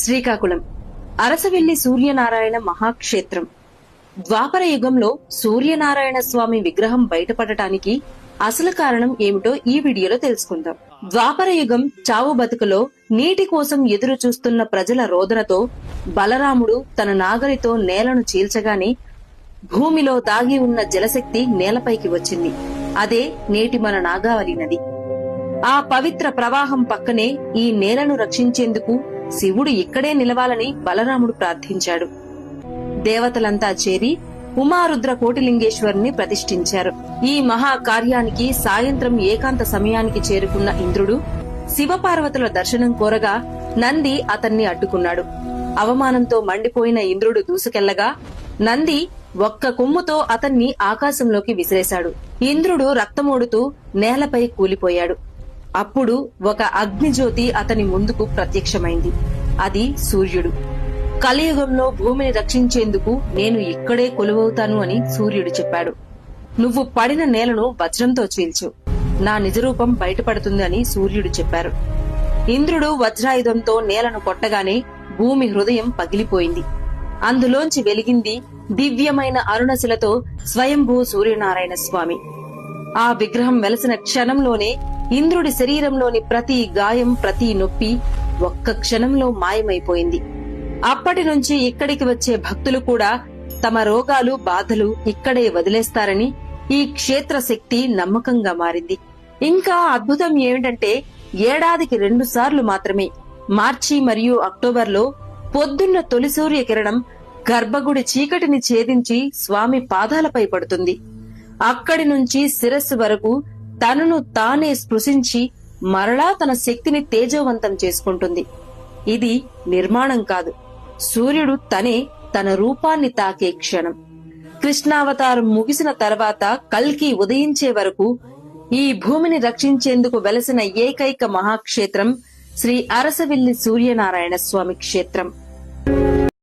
శ్రీకాకుళం అరసవెల్లి సూర్యనారాయణ మహాక్షేత్రం. ద్వాపర యుగంలో సూర్యనారాయణ స్వామి విగ్రహం బయటపడటానికి అసలు కారణం ఏమిటో ఈ వీడియోలో తెలుసుకుందాం. ద్వాపర యుగం చావు బతుకులో నీటి కోసం ఎదురు చూస్తున్న ప్రజల రోదనతో బలరాముడు తన నాగలితో నేలను చీల్చగానే భూమిలో దాగి ఉన్న జలశక్తి నేలపైకి వచ్చింది. అదే నేటి మన నాగావళి నది. ఆ పవిత్ర ప్రవాహం పక్కనే ఈ నేలను రక్షించేందుకు శివుడు ఇక్కడే నిలవాలని బలరాముడు ప్రార్థించాడు. దేవతలంతా చేరి ఉమారుద్ర కోటిలింగేశ్వరుని ప్రతిష్ఠించారు. ఈ మహా కార్యానికి సాయంత్రం ఏకాంత సమయానికి చేరుకున్న ఇంద్రుడు శివపార్వతుల దర్శనం కోరగా నంది అతన్ని అడ్డుకున్నాడు. అవమానంతో మండిపోయిన ఇంద్రుడు దూసుకెళ్లగా నంది ఒక్క కొమ్ముతో అతన్ని ఆకాశంలోకి విసిరేశాడు. ఇంద్రుడు రక్తమోడుతూ నేలపై కూలిపోయాడు. అప్పుడు ఒక అగ్నిజ్యోతి అతని ముందుకు ప్రత్యక్షమైంది. అది సూర్యుడు. కలియుగంలో భూమిని రక్షించేందుకు నేను ఇక్కడే కొలువవుతాను అని సూర్యుడు చెప్పాడు. నువ్వు పడిన నేలను వజ్రంతో చీల్చు, నా నిజరూపం బయటపడుతుంది అని సూర్యుడు చెప్పారు. ఇంద్రుడు వజ్రాయుధంతో నేలను కొట్టగానే భూమి హృదయం పగిలిపోయింది. అందులోంచి వెలిగింది దివ్యమైన అరుణశిలతో స్వయంభూ సూర్యనారాయణ స్వామి. ఆ విగ్రహం వెలసిన క్షణంలోనే ఇంద్రుడి శరీరంలోని ప్రతి గాయం, ప్రతి నొప్పి ఒక్క క్షణంలో మాయమైపోయింది. అప్పటి నుంచి ఇక్కడికి వచ్చే భక్తులు కూడా తమ రోగాలు, బాధలు ఇక్కడే వదిలేస్తారని ఈ క్షేత్ర శక్తి నమ్మకంగా మారింది. ఇంకా అద్భుతం ఏమిటంటే ఏడాదికి 2 సార్లు మాత్రమే, మార్చి మరియు అక్టోబర్లో పొద్దున్న తొలి సూర్యకిరణం గర్భగుడి చీకటిని ఛేదించి స్వామి పాదాలపై పడుతుంది. అక్కడి నుంచి శిరస్సు వరకు తనను తానే స్పృశించి మరలా తన శక్తిని తేజోవంతం చేసుకుంటుంది. ఇది నిర్మాణం కాదు, సూర్యుడు తనే తన రూపాన్ని తాకే క్షణం. కృష్ణావతారం ముగిసిన తర్వాత కల్కి ఉదయించే వరకు ఈ భూమిని రక్షించేందుకు వెలసిన ఏకైక మహాక్షేత్రం శ్రీ అరసవెల్లి సూర్యనారాయణ స్వామి క్షేత్రం.